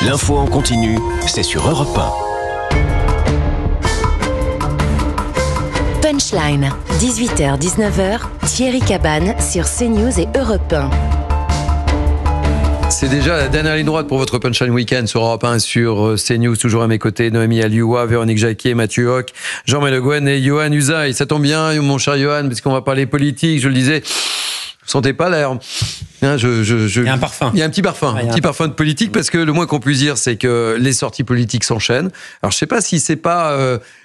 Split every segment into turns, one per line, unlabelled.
L'info en continu, c'est sur Europe 1.
Punchline, 18h-19h, Thierry Cabane sur CNews et Europe 1.
C'est déjà la dernière ligne droite pour votre Punchline Week-end sur Europe 1 sur CNews. Toujours à mes côtés, Noémie Alioua, Véronique Jacquier, Mathieu Hoc, Jean-Marie Le Guen et Johan Usaï. Ça tombe bien, mon cher Johan, parce qu'on va parler politique. Je le disais, vous sentez pas l'air? Il y a un parfum. Il y a un petit parfum, un petit parfum de politique, parce que le moins qu'on puisse dire, c'est que les sorties politiques s'enchaînent. Alors, je sais pas si c'est pas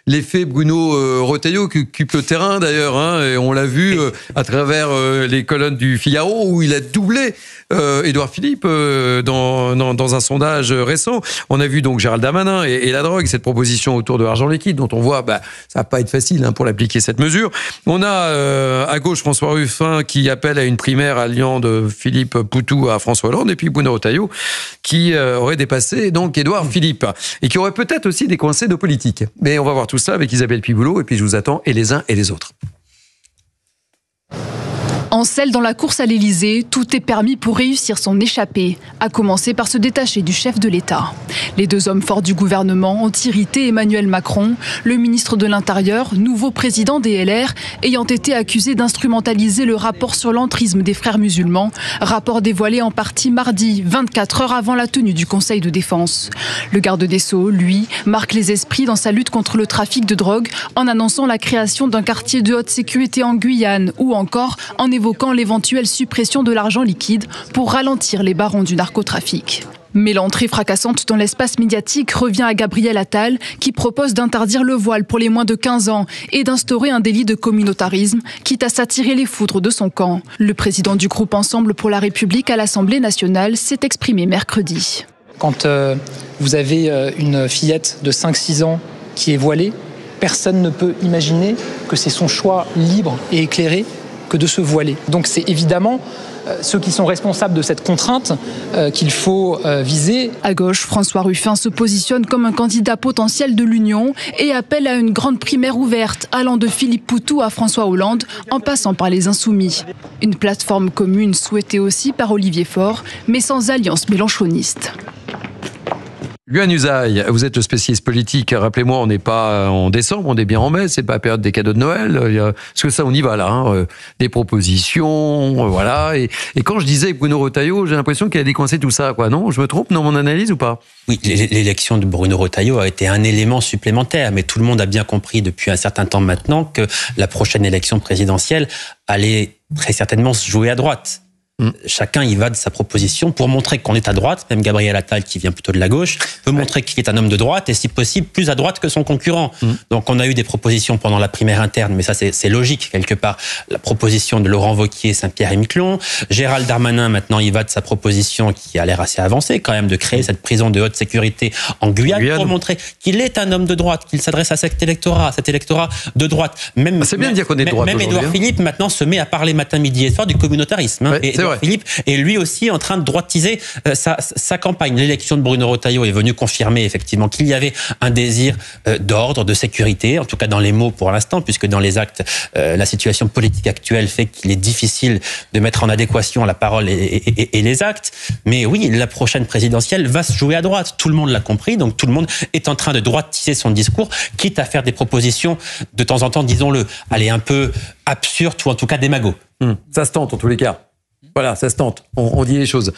l'effet Bruno Retailleau qui occupe le terrain, d'ailleurs, hein, et on l'a vu à travers les colonnes du Figaro, où il a doublé Édouard Philippe dans un sondage récent. On a vu donc Gérald Darmanin et la drogue, cette proposition autour de l'argent liquide, dont on voit, ça va pas être facile pour l'appliquer, cette mesure. On a à gauche François Ruffin qui appelle à une primaire alliant de Philippe Poutou à François Hollande, et puis Bruno Retailleau qui aurait dépassé donc Édouard Philippe, et qui aurait peut-être aussi décoincé nos politiques. Mais on va voir tout ça avec Isabelle Piboulot, et puis je vous attends, et les uns et les autres.
En selle dans la course à l'Élysée, tout est permis pour réussir son échappée, à commencer par se détacher du chef de l'État. Les deux hommes forts du gouvernement ont irrité Emmanuel Macron, le ministre de l'Intérieur, nouveau président des LR, ayant été accusé d'instrumentaliser le rapport sur l'entrisme des frères musulmans, rapport dévoilé en partie mardi, 24 heures avant la tenue du Conseil de défense. Le garde des Sceaux, lui, marque les esprits dans sa lutte contre le trafic de drogue en annonçant la création d'un quartier de haute sécurité en Guyane, ou encore en évoquant l'éventuelle suppression de l'argent liquide pour ralentir les barons du narcotrafic. Mais l'entrée fracassante dans l'espace médiatique revient à Gabriel Attal, qui propose d'interdire le voile pour les moins de 15 ans et d'instaurer un délit de communautarisme, quitte à s'attirer les foudres de son camp. Le président du groupe Ensemble pour la République à l'Assemblée nationale s'est exprimé mercredi.
Quand vous avez une fillette de 5-6 ans qui est voilée, personne ne peut imaginer que c'est son choix libre et éclairé que de se voiler. Donc c'est évidemment ceux qui sont responsables de cette contrainte qu'il faut viser.
À gauche, François Ruffin se positionne comme un candidat potentiel de l'Union et appelle à une grande primaire ouverte allant de Philippe Poutou à François Hollande en passant par les Insoumis. Une plateforme commune souhaitée aussi par Olivier Faure, mais sans alliance mélenchoniste.
Johan Usaï, vous êtes le spécialiste politique. Rappelez-moi, on n'est pas en décembre, on est bien en mai. C'est pas la période des cadeaux de Noël. Parce que ça, on y va là. Des propositions, voilà. Et quand je disais Bruno Retailleau, j'ai l'impression qu'il a décoincé tout ça, quoi. Non, je me trompe dans mon analyse ou pas?
Oui, l'élection de Bruno Retailleau a été un élément supplémentaire, mais tout le monde a bien compris depuis un certain temps maintenant que la prochaine élection présidentielle allait très certainement se jouer à droite. Chacun y va de sa proposition pour montrer qu'on est à droite. Même Gabriel Attal, qui vient plutôt de la gauche, peut montrer qu'il est un homme de droite et si possible plus à droite que son concurrent. Donc on a eu des propositions pendant la primaire interne, mais ça c'est logique quelque part. La proposition de Laurent Wauquiez, Saint-Pierre et Miquelon. Gérald Darmanin maintenant il va de sa proposition qui a l'air assez avancée quand même, de créer cette prison de haute sécurité en Guyane. Pour montrer qu'il est un homme de droite, qu'il s'adresse à cet électorat de droite. C'est bien de dire qu'on est de droite. Même Édouard Philippe maintenant se met à parler matin, midi et soir du communautarisme.
Ouais, et
Philippe est lui aussi en train de droitiser sa campagne. L'élection de Bruno Retailleau est venue confirmer effectivement qu'il y avait un désir d'ordre, de sécurité, en tout cas dans les mots pour l'instant, puisque dans les actes, la situation politique actuelle fait qu'il est difficile de mettre en adéquation la parole et les actes. Mais oui, la prochaine présidentielle va se jouer à droite. Tout le monde l'a compris, donc tout le monde est en train de droitiser son discours, quitte à faire des propositions de temps en temps, disons-le, aller un peu absurdes ou en tout cas démago.
Ça se tente en tous les cas. Voilà, ça se tente. On dit les choses.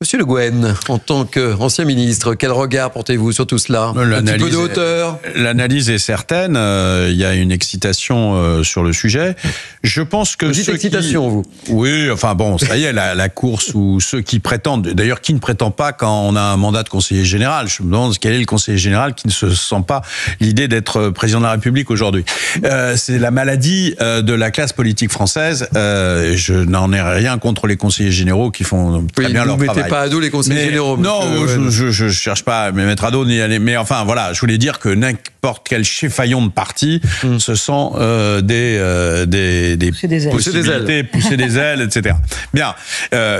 Monsieur Le Guen, en tant qu'ancien ministre, quel regard portez-vous sur tout cela? Un petit peu de hauteur?
L'analyse est certaine. Il y a une excitation sur le sujet. Je pense que...
Vous dites excitation, vous?
Oui, enfin bon, ça y est, la course où ceux qui prétendent... D'ailleurs, qui ne prétend pas quand on a un mandat de conseiller général? Je me demande quel est le conseiller général qui ne se sent pas l'idée d'être président de la République aujourd'hui. C'est la maladie de la classe politique française. Je n'en ai rien contre les conseillers généraux qui font très bien leur travail.
Pas à dos les conseillers généraux.
Non, je cherche pas à me mettre à dos ni aller. Mais enfin, voilà, je voulais dire que n'importe quel cheffaillon de parti se sent pousser des ailes, etc. Bien.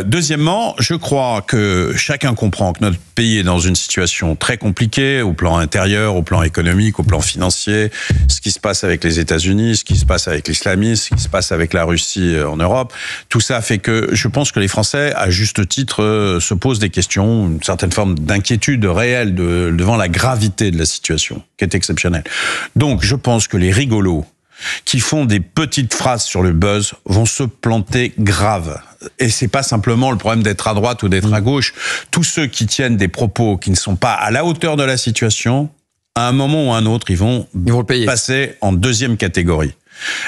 Deuxièmement, je crois que chacun comprend que notre pays est dans une situation très compliquée au plan intérieur, au plan économique, au plan financier. Ce qui se passe avec les États-Unis, ce qui se passe avec l'islamisme, ce qui se passe avec la Russie en Europe, tout ça fait que je pense que les Français, à juste titre, se posent des questions, une certaine forme d'inquiétude réelle devant la gravité de la situation, qui est exceptionnelle. Donc, je pense que les rigolos qui font des petites phrases sur le buzz vont se planter grave. Et c'est pas simplement le problème d'être à droite ou d'être à gauche. Tous ceux qui tiennent des propos qui ne sont pas à la hauteur de la situation, à un moment ou à un autre, ils vont passer en deuxième catégorie.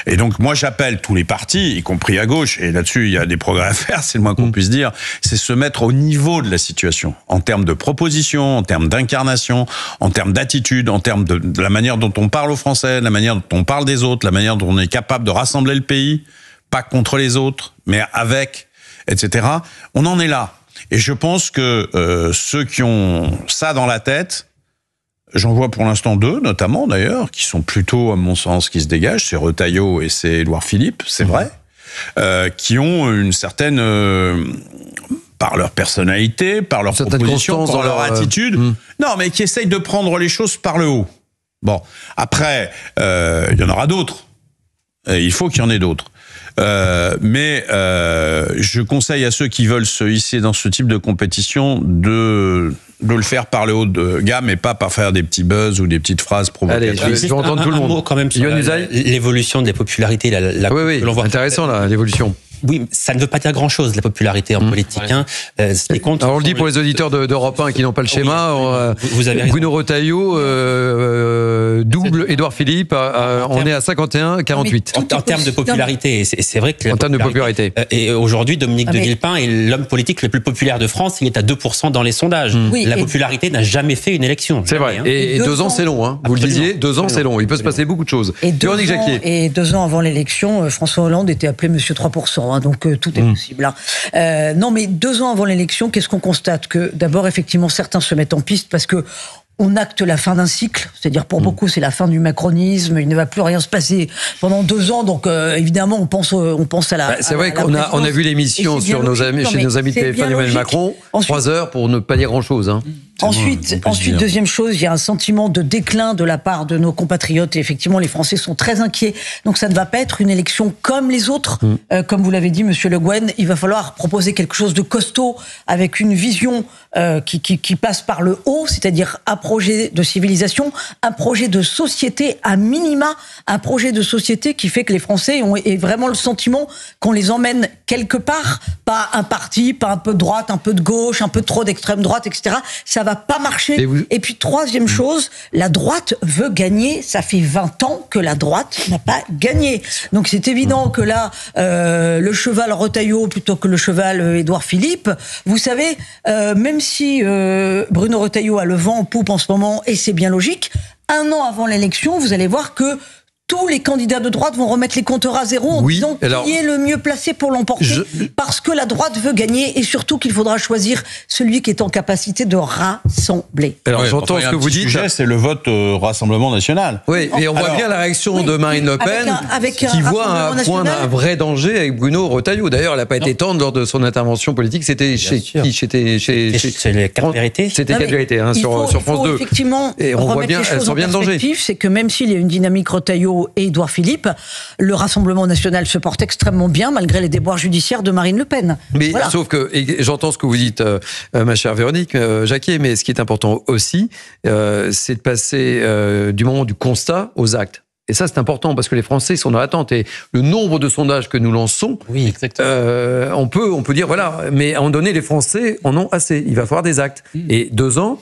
Et donc, moi, j'appelle tous les partis, y compris à gauche, et là-dessus, il y a des progrès à faire, c'est le moins qu'on puisse dire, c'est se mettre au niveau de la situation, en termes de propositions, en termes d'incarnation, en termes d'attitude, en termes de la manière dont on parle aux Français, de la manière dont on parle des autres, la manière dont on est capable de rassembler le pays, pas contre les autres, mais avec, etc. On en est là. Et je pense que ceux qui ont ça dans la tête, j'en vois pour l'instant 2, notamment d'ailleurs, qui sont plutôt, à mon sens, qui se dégagent. C'est Retailleau et c'est Édouard Philippe, c'est vrai, qui ont une certaine, par leur personnalité, par leur proposition, par leur attitude, non, mais qui essayent de prendre les choses par le haut. Bon, après, il y en aura d'autres. Il faut qu'il y en ait d'autres. Mais je conseille à ceux qui veulent se hisser dans ce type de compétition de le faire par le haut de gamme et pas par faire des petits buzz ou des petites phrases provocatrices.
Allez, je vais entendre tout le monde.
Un mot quand même sur l'évolution des popularités.
Oui, intéressant là, l'évolution.
Oui, ça ne veut pas dire grand-chose, la popularité en politique. Hein. Ce qui compte,
alors on le dit pour les auditeurs d'Europe 1 qui n'ont pas le schéma.
Vous avez
Bruno Retailleau, double Édouard Philippe, on est à 51-48.
En termes de popularité, c'est vrai que...
En termes de popularité.
Et aujourd'hui, Dominique de Villepin est l'homme politique le plus populaire de France, il est à 2% dans les sondages. La popularité n'a jamais fait une élection.
C'est vrai,
hein.
et 2 ans c'est long, hein. Vous le disiez, 2 ans c'est long, il peut se passer beaucoup de choses.
Et 2 ans avant l'élection, François Hollande était appelé Monsieur 3%. Donc tout est possible. Hein. Non, mais 2 ans avant l'élection, qu'est-ce qu'on constate? Que d'abord, effectivement, certains se mettent en piste parce que on acte la fin d'un cycle, c'est-à-dire pour beaucoup c'est la fin du macronisme, il ne va plus rien se passer pendant 2 ans, donc évidemment on pense à la...
c'est vrai qu'on a vu l'émission sur nos amis, chez nos amis de téléphone Emmanuel Macron, 3 heures pour ne pas dire grand-chose. Hein.
Ensuite, deuxième chose, il y a un sentiment de déclin de la part de nos compatriotes et effectivement les Français sont très inquiets, donc ça ne va pas être une élection comme les autres, comme vous l'avez dit Monsieur Le Guen, il va falloir proposer quelque chose de costaud avec une vision qui passe par le haut, c'est-à-dire un projet de civilisation, un projet de société à minima, un projet de société qui fait que les Français ont vraiment le sentiment qu'on les emmène quelque part, pas un parti, pas un peu de droite, un peu de gauche, un peu trop d'extrême droite, etc. Ça va pas marcher. Et puis troisième chose, la droite veut gagner, ça fait 20 ans que la droite n'a pas gagné. Donc c'est évident que là, le cheval Retailleau plutôt que le cheval Édouard Philippe, vous savez, même si Bruno Retailleau a le vent en poupe en ce moment, et c'est bien logique, 1 an avant l'élection, vous allez voir que tous les candidats de droite vont remettre les compteurs à zéro en disant qui est le mieux placé pour l'emporter, parce que la droite veut gagner et surtout qu'il faudra choisir celui qui est en capacité de rassembler.
Alors j'entends ce que vous dites.
Le sujet, c'est le vote Rassemblement National.
Oui, mais on voit bien la réaction de Marine Le Pen qui voit un vrai danger avec Bruno Retailleau. D'ailleurs, elle n'a pas été tendre lors de son intervention politique. C'était chez qui?
Chez les 4 vérités.
C'était 4 vérités hein, sur France 2.
Effectivement,
et on voit bien, elles sont bien de danger.
C'est que même s'il y a une dynamique Retailleau et Édouard Philippe, le Rassemblement national se porte extrêmement bien malgré les déboires judiciaires de Marine Le Pen.
Mais sauf que, et j'entends ce que vous dites, ma chère Véronique Jacquier, mais ce qui est important aussi, c'est de passer du moment du constat aux actes. Et ça, c'est important parce que les Français sont dans l'attente. Et le nombre de sondages que nous lançons, on peut dire, voilà, mais à un moment donné, les Français en ont assez. Il va falloir des actes. Et 2 ans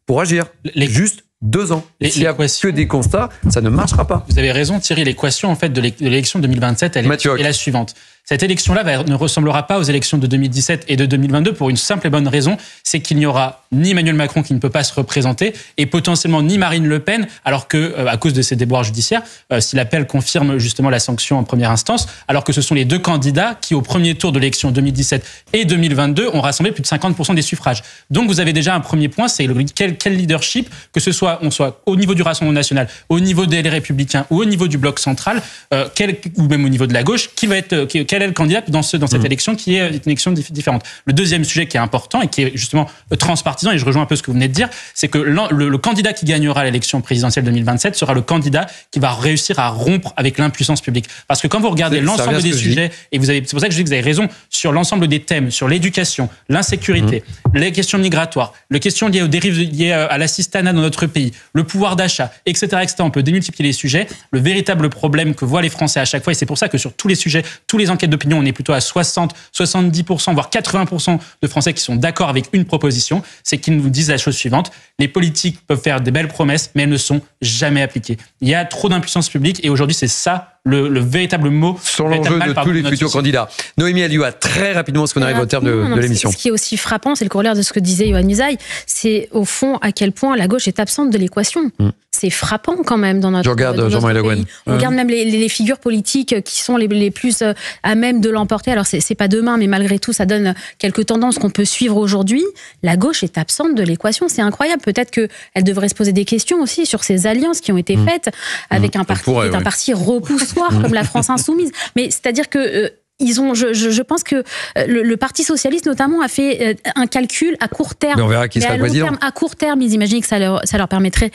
pour agir. Juste 2 ans. Et s'il n'y a que des constats, ça ne marchera pas.
Vous avez raison, Thierry. L'équation en fait, de l'élection de 2027, elle est la suivante. Cette élection-là ne ressemblera pas aux élections de 2017 et de 2022 pour une simple et bonne raison, c'est qu'il n'y aura ni Emmanuel Macron qui ne peut pas se représenter et potentiellement ni Marine Le Pen, alors que, à cause de ces déboires judiciaires, si l'appel confirme justement la sanction en première instance, alors que ce sont les 2 candidats qui, au premier tour de l'élection 2017 et 2022, ont rassemblé plus de 50% des suffrages. Donc vous avez déjà un premier point, c'est quel leadership, que ce soit, on soit au niveau du Rassemblement national, au niveau des Républicains ou au niveau du bloc central, ou même au niveau de la gauche, quel quel est le candidat dans cette élection qui est une élection différente. Le deuxième sujet qui est important et qui est justement transpartisan, et je rejoins un peu ce que vous venez de dire, c'est que le candidat qui gagnera l'élection présidentielle 2027 sera le candidat qui va réussir à rompre avec l'impuissance publique. Parce que quand vous regardez l'ensemble des sujets, et c'est pour ça que je dis que vous avez raison, sur l'ensemble des thèmes, sur l'éducation, l'insécurité, les questions migratoires, les questions liées aux dérives liées à l'assistanat dans notre pays, le pouvoir d'achat, etc., on peut démultiplier les sujets. Le véritable problème que voient les Français à chaque fois, et c'est pour ça que sur tous les sujets, toutes les enquêtes d'opinion, on est plutôt à 60, 70%, voire 80% de Français qui sont d'accord avec une proposition, c'est qu'ils nous disent la chose suivante: les politiques peuvent faire des belles promesses, mais elles ne sont jamais appliquées. Il y a trop d'impuissance publique, et aujourd'hui, c'est ça le véritable mot
sur l'enjeu de tous les futurs candidats. Noémie Alioua, très rapidement, parce qu'on arrive au terme de l'émission.
Ce qui est aussi frappant, c'est le corollaire de ce que disait Yohann Usaï, c'est au fond à quel point la gauche est absente de l'équation. C'est frappant quand même dans notre
Je regarde Jean-Marie Le Guen.
On regarde même les figures politiques qui sont les plus à même de l'emporter. Alors c'est pas demain, mais malgré tout, ça donne quelques tendances qu'on peut suivre aujourd'hui. La gauche est absente de l'équation, c'est incroyable. Peut-être qu'elle devrait se poser des questions aussi sur ces alliances qui ont été faites avec un parti qui est un parti repoussoir comme la France insoumise. Mais c'est-à-dire que je pense que le Parti socialiste notamment a fait un calcul à court terme.
Mais on verra qui sera le président.
À court terme, ils imaginaient que ça leur permettrait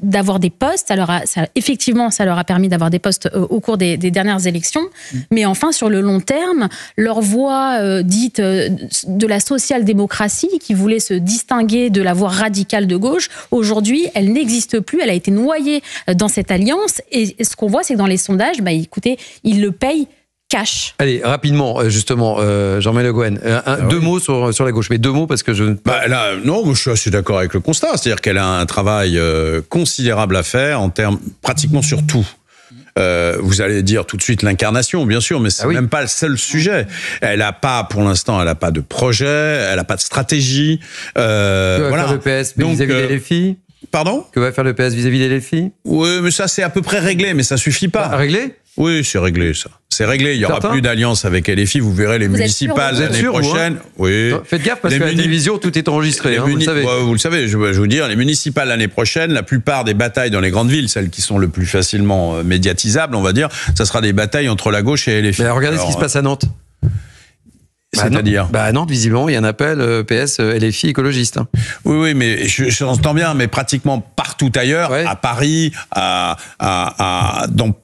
d'avoir des postes. Effectivement, ça leur a permis d'avoir des postes au cours des dernières élections. Mais enfin, sur le long terme, leur voie dite de la social-démocratie, qui voulait se distinguer de la voie radicale de gauche, aujourd'hui, elle n'existe plus. Elle a été noyée dans cette alliance. Et ce qu'on voit, c'est que dans les sondages, écoutez, ils le payent cash.
Allez, rapidement, justement, Jean-Marie Le Guen, deux mots sur la gauche, mais deux mots parce que
non, moi, je suis assez d'accord avec le constat, c'est-à-dire qu'elle a un travail considérable à faire en termes pratiquement sur tout. Vous allez dire tout de suite l'incarnation, bien sûr, mais c'est même pas le seul sujet. Elle a pas, pour l'instant, elle a pas de projet, elle a pas de stratégie.
Que va faire le PS vis-à-vis des LFI ?
Pardon ?
Que va faire le PS vis-à-vis des LFI ?
Oui, mais ça, c'est à peu près réglé, mais ça suffit pas.
Réglé ?
Oui, c'est réglé, ça. C'est réglé. Il n'y aura plus d'alliance avec LFI. Vous verrez les municipales l'année prochaine. Oui.
Faites gaffe parce qu'à la télévision, tout est enregistré. Vous le savez.
Vous le savez. Je vais vous dire, les municipales l'année prochaine, la plupart des batailles dans les grandes villes, celles qui sont le plus facilement médiatisables, on va dire, ça sera des batailles entre la gauche et LFI.
Mais regardez ce qui se passe à Nantes.
C'est-à-dire
à Nantes, visiblement, il y a un appel PS LFI écologiste.
Oui, mais j'entends bien, mais pratiquement partout ailleurs, à Paris, dans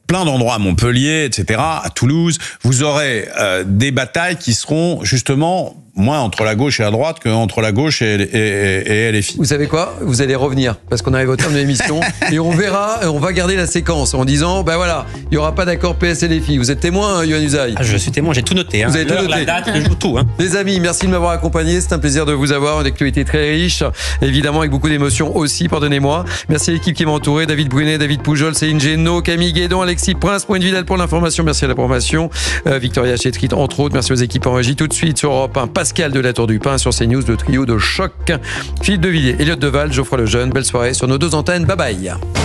plein d'endroits, à Montpellier, etc., à Toulouse, vous aurez des batailles qui seront justement moins entre la gauche et la droite qu'entre la gauche et LFI.
Vous savez quoi ? Vous allez revenir, parce qu'on arrive au terme de l'émission, et on verra, on va garder la séquence en disant, voilà, il n'y aura pas d'accord PS-LFI. Vous êtes témoin, Yohann Usaï ?
Je suis témoin, j'ai tout noté.
Vous avez tout noté.
La date, le jour, tout.
Les amis, merci de m'avoir accompagné, c'est un plaisir de vous avoir, une actualité très riche, évidemment avec beaucoup d'émotions aussi, pardonnez-moi. Merci à l'équipe qui m'a entouré, David Brunet, David Poujol, Céline Génaud, Camille Guédon, Alexis Prince, Point de Vidal pour l'information, merci à la formation, Victoria Chetrit entre autres, merci aux équipes en régie. Tout de suite sur Europe 1, Pascal de la Tour du Pin, sur CNews, le trio de choc, Philippe Devilliers, Elliott Deval, Geoffroy Lejeune, belle soirée sur nos deux antennes, bye bye.